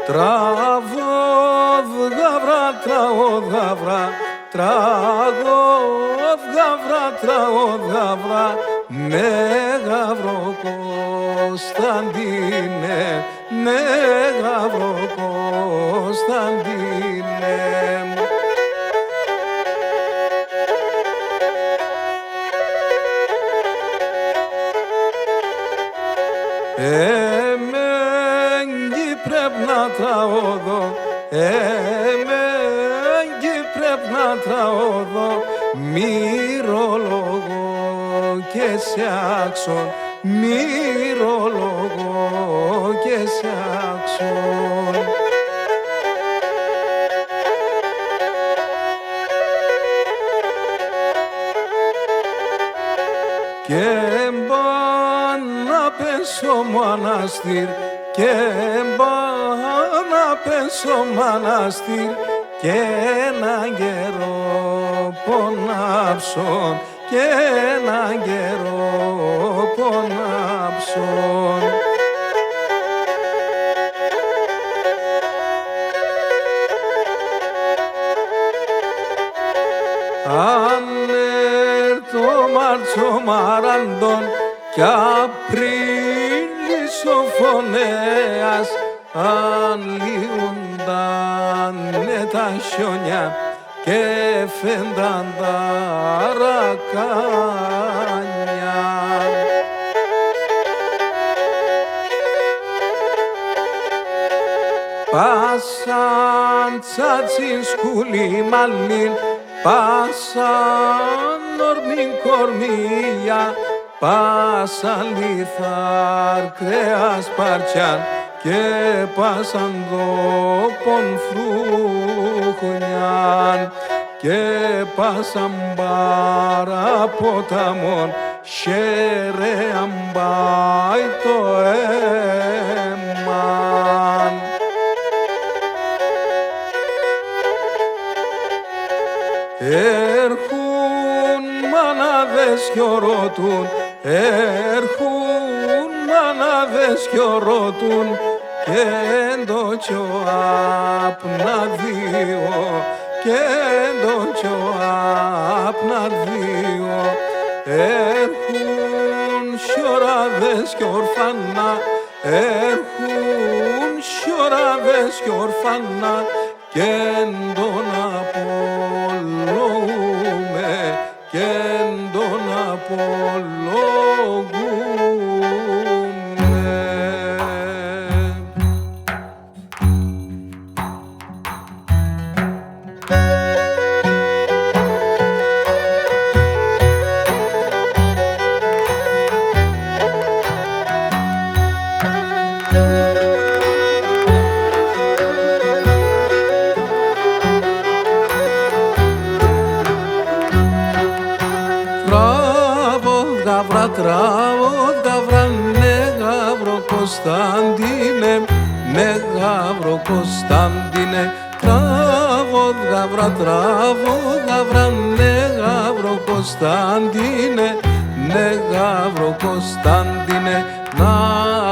Τραγώδ γαβρά, τραγώδ γαβρά, τραγώδ γαβρά, τραγώδ γαβρά, ναι γαβρό Κωνσταντίνε, ναι γαβρό Κωνσταντίνε. Εμένγι πρέπει να τραωδώ, εμένγι πρέπει να τραωδώ, μυρολογώ και σε άξον, μυρολογώ και σε άξον. Και να πέσω μοναστήρ, και να πέσω μοναστήρ, και έναν καιρό πονάψον, και έναν καιρό πονάψον. Αν έρθω μάρτσο μαραντών κι Απρίλης ο φωνέας, αν λιούντανε τα χιόνια και φαίνταν τα ρακάνια. Πάσαν τσάτσιν σκουλή μαλλίν, πάσαν ορμήν κορμία, πάσαν λιθάρ κρέας παρτσιάν και πάσαν δόπον φρούχνιαν και πάσαν μπάρα ποταμόν χέρεαν πάει το έμμαν. Έρχουν μανάδες κι ορώτουν, έρχουν μανάδες κι ορώτουν και το τσιο άπνα δύο, και το τσιο άπνα δύο. Έρχουν σιωράδες κι ορφανά, έρχουν σιωράδες κι ορφανά και τον απολογούμε, και τον απολογούμε. Τραγώδ γαβρά, ναι γαβρό Κωνσταντίνε, ναι γαβρό Κωνσταντίνε. Τραγώδ γαβρά, ναι γαβρό Κωνσταντίνε, ναι γαβρό Κωνσταντίνε. Να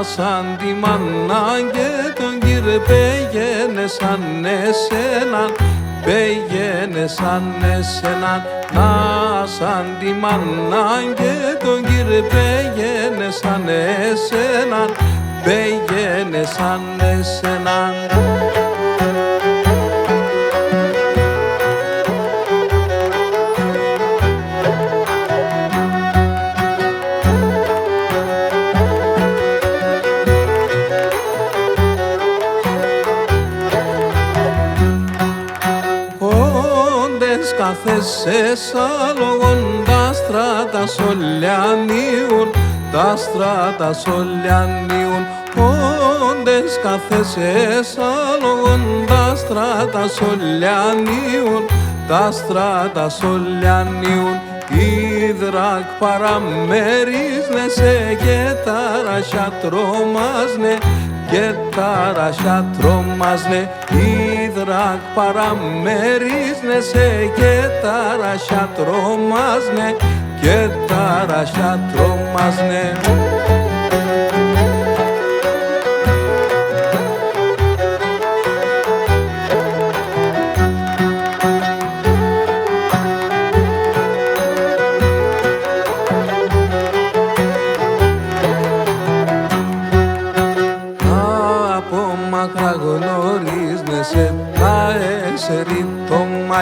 σαν τη μάνα και τον κύριε πήγαινε σαν εσέναν, πήγαινε σαν εσέναν. Να σαν τη μάνα και τον κύριε πήγαινε σαν εσέναν, πήγαινε σαν εσέναν. Κάθεσαι σάλογον τα στράτα σολιανίουν, τα στράτα σολιανίουν. Όντες κάθεσαι σάλογον τα στράτα σολιανίουν, τα στράτα σολιανίουν. Ήδρακ παραμερίσνε σε και τα ρασιά τρόμασνε, και τα ρασιά τρόμασνε. Ήδρακ παραμερίσνε σε και τα ρασιά τρόμασνε, και τα ρασιά τρόμασνε.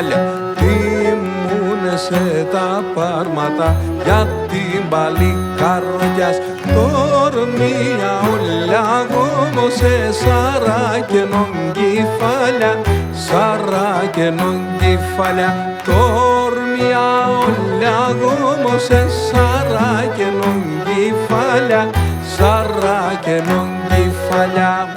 κεφάλια. Τιμούνεσαι τα πάρματα για την παλικαρδιάς. Τορμία όλα γόμωσε σαράκενον κεφάλια, σαράκενον κεφάλια. Τορμία όλα γόμωσε σαράκενον κεφάλια, σαράκενον κεφάλια.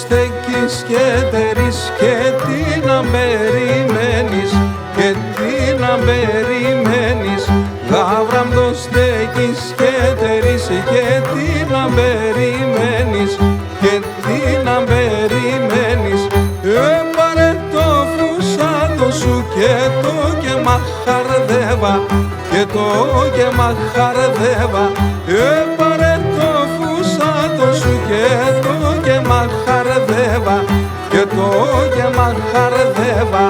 Στέκεις και τερείς και τι να περιμένεις, και τι να περιμένεις. Γάβραμ στέκεις και τερείς και τι να περιμένεις, και τι να περιμένεις. Πάρε το φουσάτο σου και το και μαχαρδεύα, και το και μαχαρδεύα. Πάρε το φουσάτο σου και το και μαχαρδεύα, και το και μαχαρδεύα.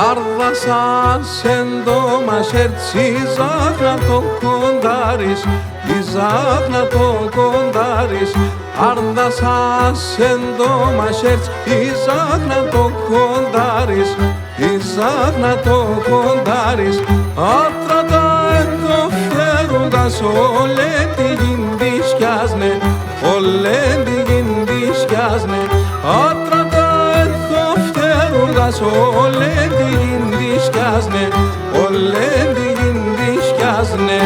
Άρδασας εντόμας έρτσι ζάχνα το κοντάρις, η ζάχνα το κοντάρις. Άρδασας εντόμας έρτσι η ζάχνα το κοντάρις, η ζάχνα το κοντάρις. Άτρατα το φτερούγας όλε τη γιν σκιάσνε, όλε τη γιν σκιάσνε. Άτρατα το φτερούγας όλε τη γιν σκιάσνε, όλε τη γιν σκιάσνε.